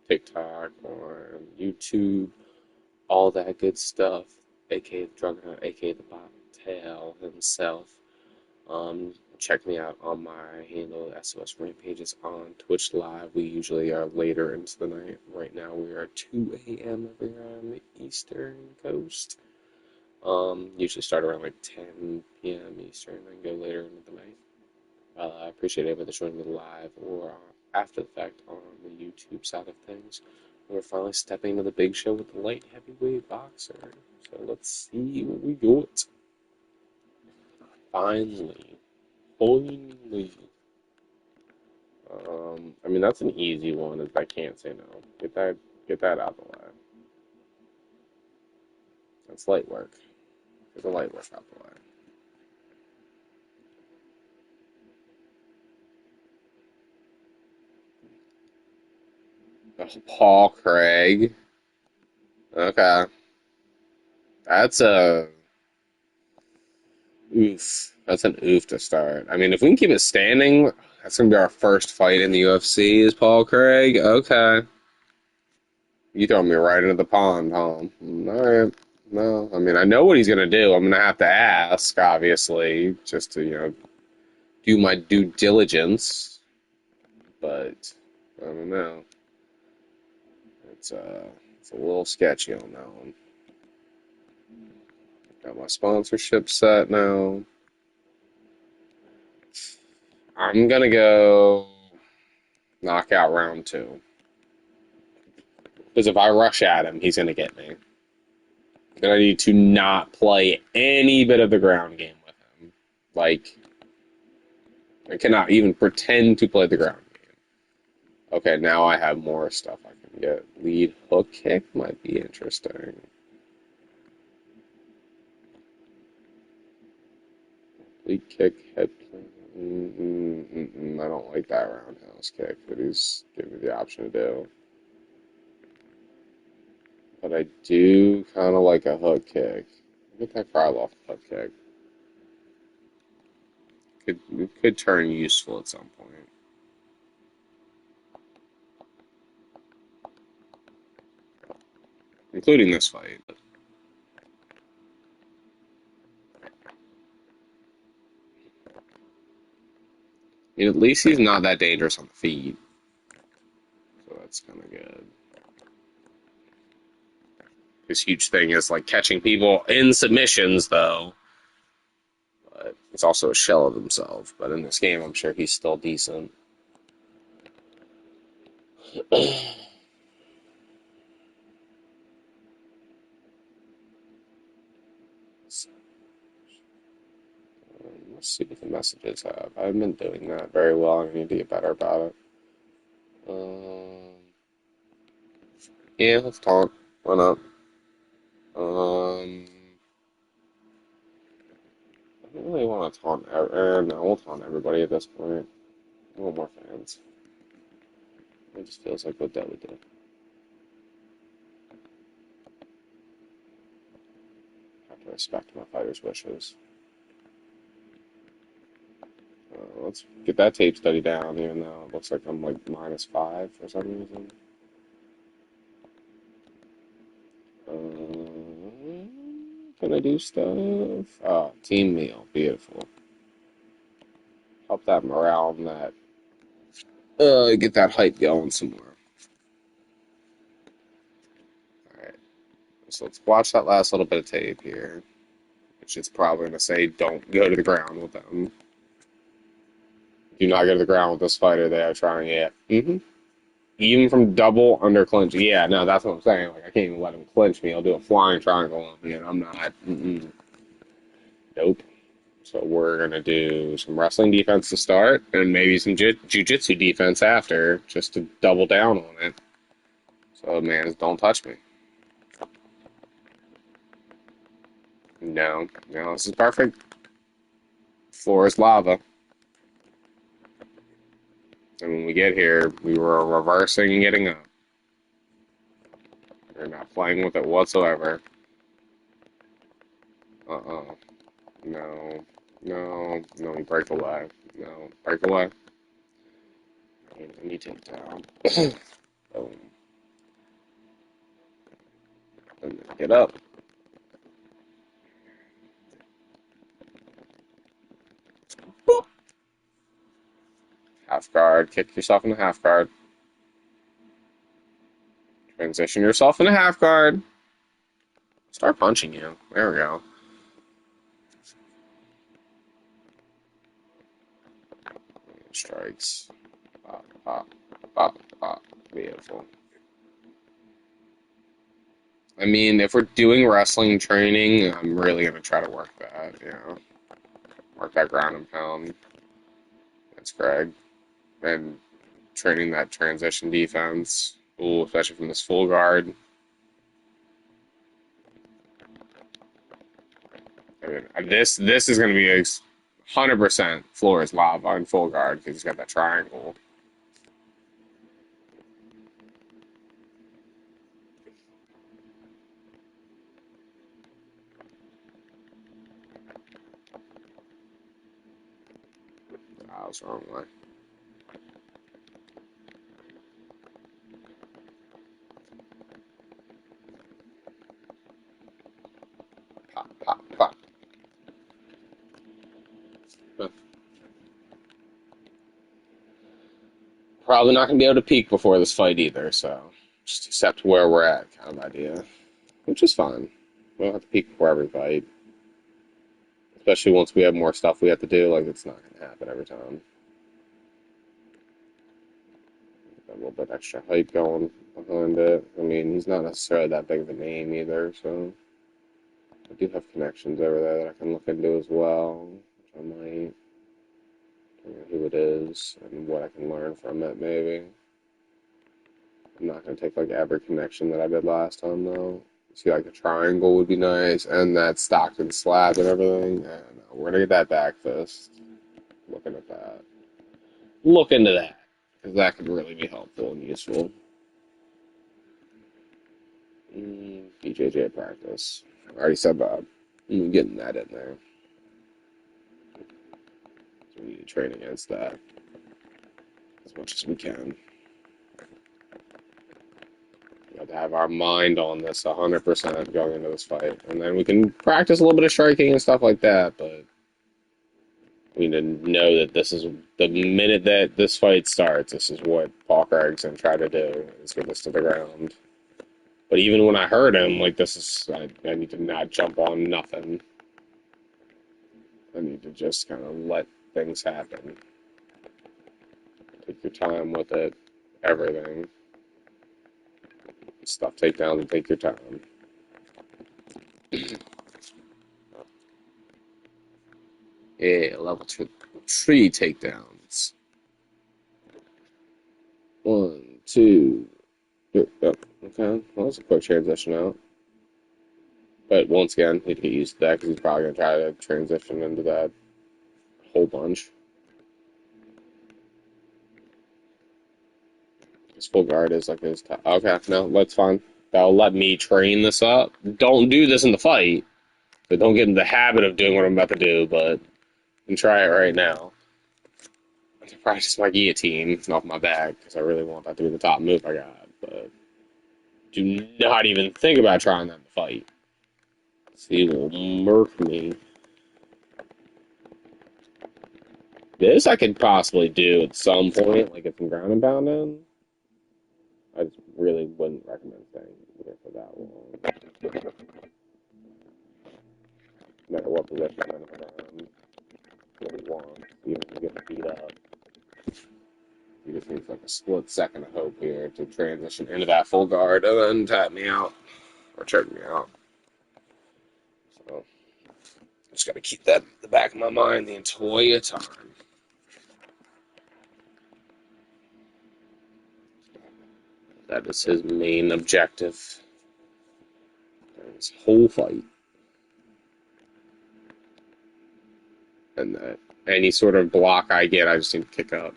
TikTok, on YouTube, all that good stuff, aka the druggernaut, aka the bobtail himself. Check me out on my handle, SOS Rampages on Twitch Live. We usually are later into the night. Right now we are 2 a.m. over here on the Eastern Coast. Usually start around like 10 p.m. Eastern and go later into the night. I appreciate everybody that's joining me live or after the fact on the YouTube side of things. We're finally stepping into the big show with the light heavyweight boxer. So let's see what we got. Finally. Finally. I mean, that's an easy one if I can't say no. Get that out of the way. That's light work. Get the light work out the way. Oh, Paul Craig. Okay. That's a oof. That's an oof to start. I mean, if we can keep it standing, that's gonna be our first fight in the UFC is Paul Craig. Okay. You throw me right into the pond, Tom. All right. No, I mean, I know what he's gonna do. I'm gonna have to ask, obviously, just to, do my due diligence. But I don't know. It's a little sketchy on that one. Got my sponsorship set now. I'm gonna go knockout round two. Because if I rush at him, he's gonna get me. And I need to not play any bit of the ground game with him. Like, I cannot even pretend to play the ground game. Okay, now I have more stuff I can get. Lead hook kick might be interesting. Lead kick, head. I don't like that roundhouse kick that he's giving me the option to do. But I do kind of like a hook kick. Get that Krylov hook kick. It could turn useful at some point. Including this fight. I mean, at least he's not that dangerous on the feet. So that's kind of good. His huge thing is like catching people in submissions, though. But he's also a shell of himself. But in this game, I'm sure he's still decent. Let's see what the messages have. I haven't been doing that very well. I need to get better about it. Yeah, let's talk. Why not? I don't really want to taunt. No, we'll taunt everybody at this point. I want more fans. It just feels like what that would do. Have to respect my fighters' wishes. Let's get that tape study down, even though it looks like I'm like -5 for some reason. Can I do stuff? Oh, team meal. Beautiful. Help that morale and that. Get that hype going some more. Alright. So let's watch that last little bit of tape here. Which is probably going to say don't go to the ground with them. Do not go to the ground with this fighter they are trying it. Even from double under clinch. Yeah, no, that's what I'm saying. Like, I can't even let him clinch me. I'll do a flying triangle on me, and I'm not. Nope. So we're going to do some wrestling defense to start, and maybe some jiu-jitsu defense after, just to double down on it. So, man, don't touch me. No, no, this is perfect. Floor is lava. And when we get here, we were reversing and getting up. We're not playing with it whatsoever. Uh-oh. No. No. No, break away. No. Break away. I need to take it down. Boom. And then get up. Boop. Half guard. Kick yourself in the half guard. Transition yourself in a half guard. Start punching you. There we go. Strikes. Pop, pop, pop, pop. Beautiful. I mean, if we're doing wrestling training, I'm really gonna try to work that, work that ground and pound. That's Greg. And training that transition defense. Ooh, especially from this full guard. I mean, this is gonna be 100% floor is lava in full guard because he's got that triangle. I was wrong way. Pop, pop, pop. Probably not going to be able to peak before this fight either, so just accept where we're at kind of idea, which is fine. We don't have to peak before every fight, especially once we have more stuff we have to do. Like, it's not going to happen every time. A little bit extra hype going behind it. I mean, he's not necessarily that big of a name either, so I do have connections over there that I can look into as well, which I might. I don't know who it is and what I can learn from it, maybe. I'm not going to take like every connection that I did last time though. See, like the triangle would be nice, and that Stockton slab and everything. Yeah, no, we're gonna get that back fist. Looking at that. Look into that, because that could really be helpful and useful. BJJ practice. I already said that. Getting that in there. So we need to train against that as much as we can. We have to have our mind on this 100% going into this fight. And then we can practice a little bit of striking and stuff like that, but we need to know that this is the minute that this fight starts, this is what Paul Craig's going to try to do, is get this to the ground. But even when I heard him, like, this is, I need to not jump on nothing. I need to just kind of let things happen. Take your time with it, everything. Stuff takedowns and take your time. Yeah, level 3 takedowns. 1, 2. Oh, okay, well, that's a quick transition out. But once again, need to get used to that because he's probably going to try to transition into that whole bunch. His full guard is like his top. Okay, no, that's fine. That'll let me train this up. Don't do this in the fight. So don't get in the habit of doing what I'm about to do, but I can try it right now. To practice my guillotine off my back because I really want that to be the top move I got. But do not even think about trying that in the fight. He will murk me. This I could possibly do at some point, like get some ground and pound in. I just really wouldn't recommend staying here for that long. No matter what position I'm in the ground, what he wants, even if you get beat up. He just needs like a split second of hope here to transition into that full guard and then tap me out or choke me out. So just got to keep that in the back of my mind the entire time. That is his main objective. This whole fight. And that any sort of block I get, I just need to kick up.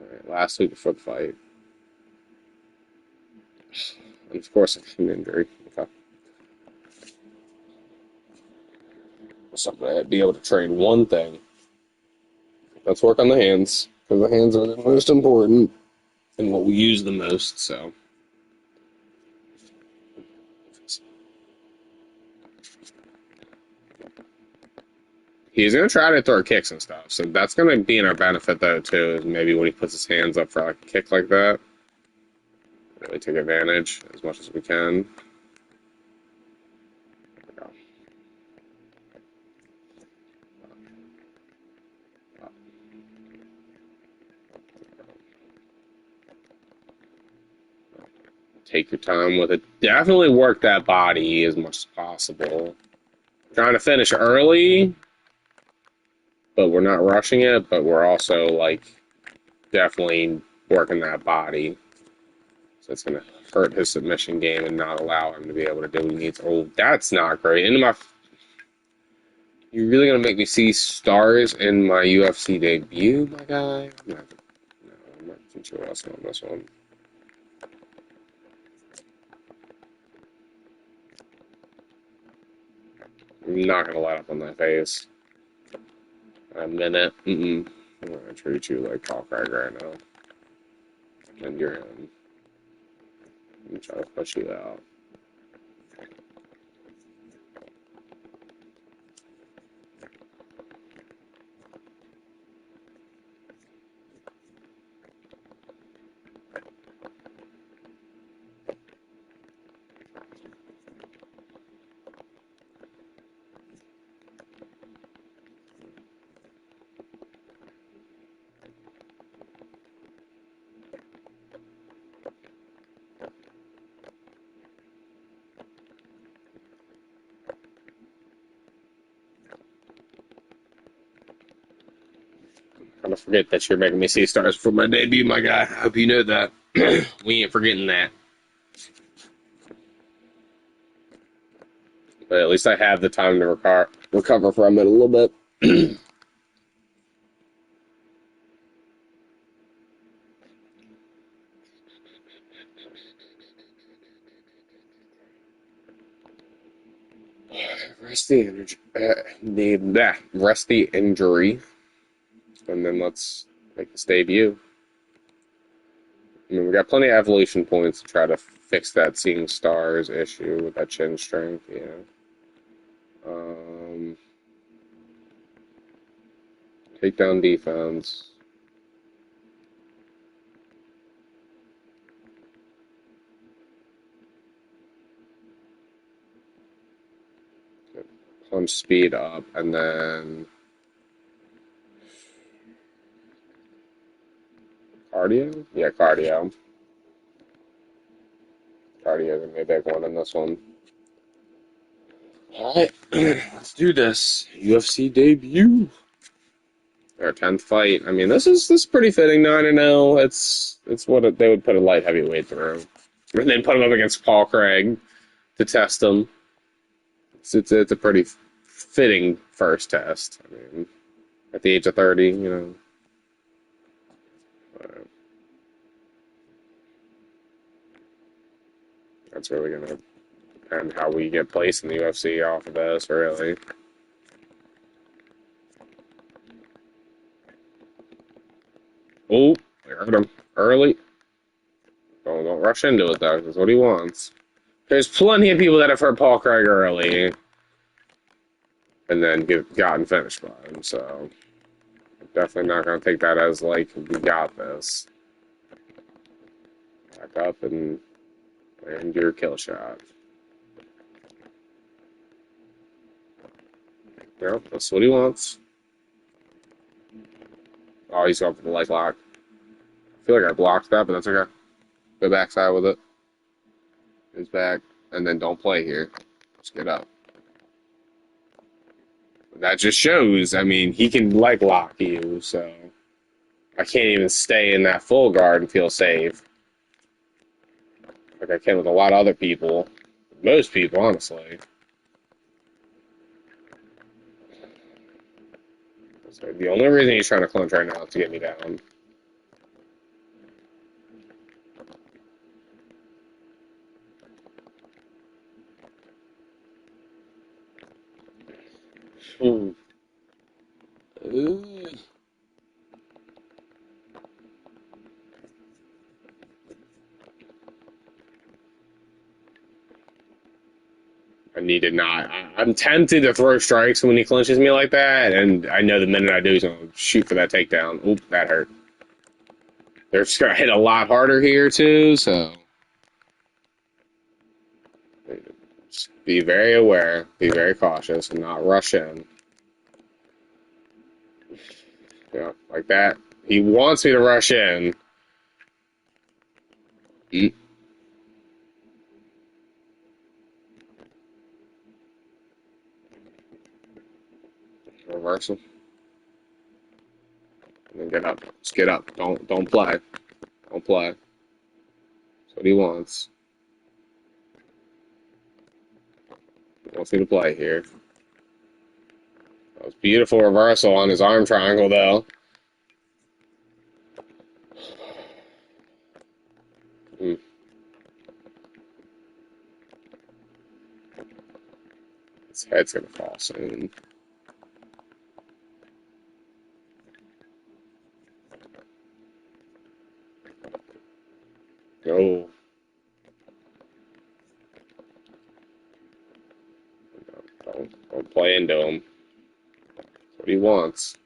Alright, last week before the fight. And of course, an injury. Okay. So I'm going to be able to train one thing. Let's work on the hands. Because the hands are the most important and what we use the most, so. He's gonna try to throw kicks and stuff, so that's gonna be in our benefit though too. Maybe when he puts his hands up for like a kick like that, really take advantage as much as we can. Take your time with it. Definitely work that body as much as possible. Trying to finish early, but we're not rushing it, but we're also like definitely working that body. So it's gonna hurt his submission game and not allow him to be able to do what he needs. Oh, that's not great. Into my You're really gonna make me see stars in my UFC debut, my guy? I'm not too sure what's on this one. I'm not gonna let up on that face. A minute. I'm gonna treat you like Paul Craig right now. And you're in. I'm trying to push you out. I'm gonna forget that you're making me see stars for my debut, my guy. I hope you know that. We ain't forgetting that. But at least I have the time to recover from it a little bit. Rest the energy. Need that. Rest the injury. And then let's make this debut. I mean, we got plenty of evolution points to try to fix that seeing stars issue with that chin strength, takedown defense. Punch speed up, and then cardio? Yeah, cardio. Cardio gonna be a big one in this one. Alright, let's do this. UFC debut. Our 10th fight. I mean, this is pretty fitting, 9-0. It's what they would put a light heavyweight through. And then put him up against Paul Craig to test him. It's a pretty fitting first test. I mean, at the age of 30, that's really going to depend how we get placed in the UFC off of this, really. Oh, I heard him early. Don't rush into it, though. That's what he wants. There's plenty of people that have heard Paul Craig early and then gotten finished by him, so I'm definitely not going to take that as, like, we got this. Back up and land your kill shot. Yep, that's what he wants. Oh, he's going for the leg lock. I feel like I blocked that, but that's okay. Go backside with it. His back, and then don't play here. Just get up. That just shows, I mean, he can leg lock you, so I can't even stay in that full guard and feel safe. Like I can with a lot of other people. Most people, honestly. So the only reason he's trying to clinch right now is to get me down. Ooh. Ooh. And he did not. I'm tempted to throw strikes when he clinches me like that, and I know the minute I do, he's going to shoot for that takedown. Oop, that hurt. They're just going to hit a lot harder here, too, so just be very aware, be very cautious, and not rush in. Yeah, like that. He wants me to rush in. Mm, reversal. And then get up. Just get up. Don't play. Don't play. That's what he wants. He wants me to play here. That was beautiful reversal on his arm triangle, though. Mm, his head's gonna fall soon. Go. Don't play into him. That's what he wants.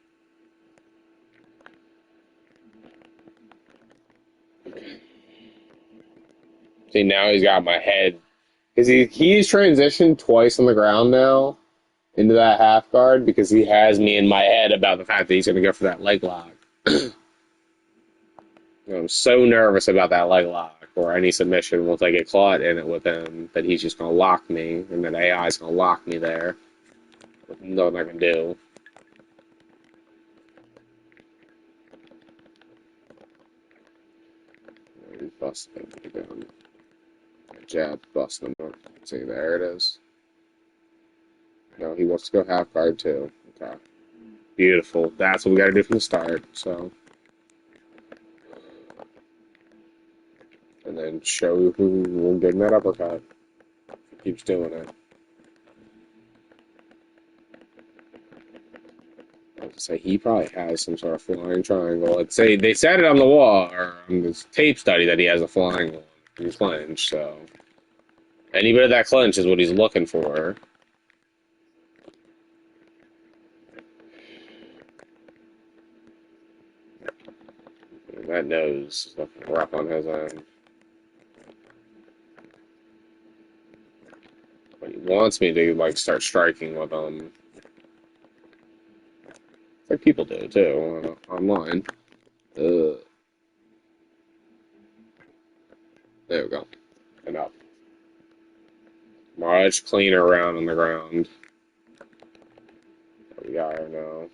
See, now he's got my head. Because he's transitioned twice on the ground now into that half guard because he has me in my head about the fact that he's going to go for that leg lock. I'm so nervous about that leg lock or any submission once I get caught in it with him that he's just going to lock me and that AI is going to lock me there. Nothing I can do. He's busting him again. Jab busting him. See, there it is. No, he wants to go half guard too. Okay. Beautiful. That's what we got to do from the start. So, and then show who will get in that uppercut. Keeps doing it. I would say he probably has some sort of flying triangle. I'd say they said it on the wall or on this tape study that he has a flying one in clinch. So, any bit of that clinch is what he's looking for. And that nose is looking rough on his end. But he wants me to like start striking with him. Like people do too online. There we go. Enough. Much cleaner around on the ground. There we are now.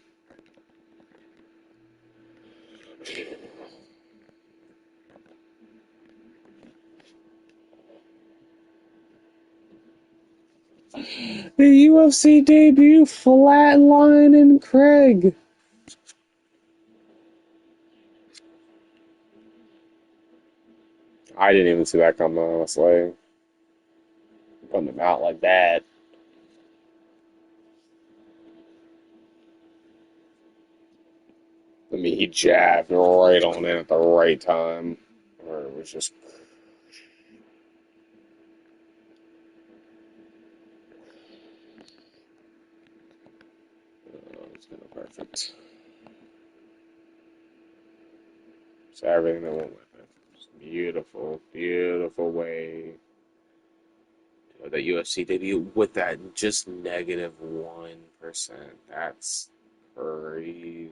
The UFC debut, Flatline and Craig. I didn't even see that coming, honestly. Putting him out like that. I mean, he jabbed right on in at the right time. Or it was just. It's kind of perfect. So everything that went with it. Just beautiful, beautiful way the UFC debut with that just -1%. That's crazy.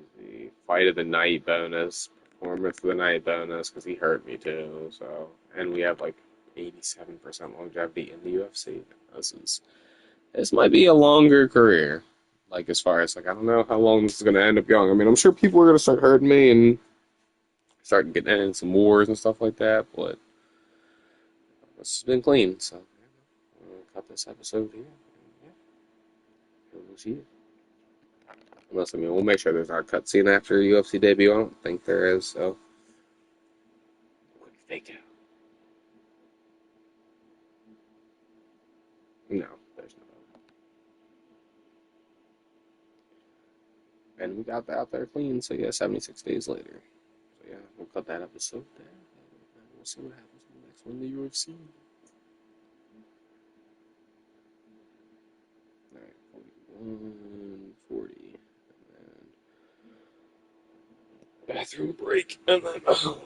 Fight of the night bonus, performance of the night bonus, because he hurt me too. So, and we have like 87% longevity in the UFC. This might be a longer career. Like as far as like I don't know how long this is gonna end up going. I mean, I'm sure people are gonna start hurting me and start getting in some wars and stuff like that, but this has been clean. So we'll cut this episode here. Yeah, we'll see you. Unless, I mean, we'll make sure there's not a cutscene after UFC debut. I don't think there is, so. Quick fake out. No, there's no. And we got that out there clean, so yeah, 76 days later. So yeah, we'll cut that episode there. And we'll see what happens in the next one, the UFC. Alright, 41, 40, and then bathroom break, and then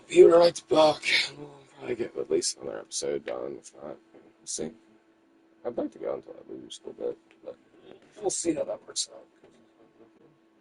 be right back. We'll probably get at least another episode done. If not, we'll see. I'd like to go until I lose a little bit, but we'll see how that works out.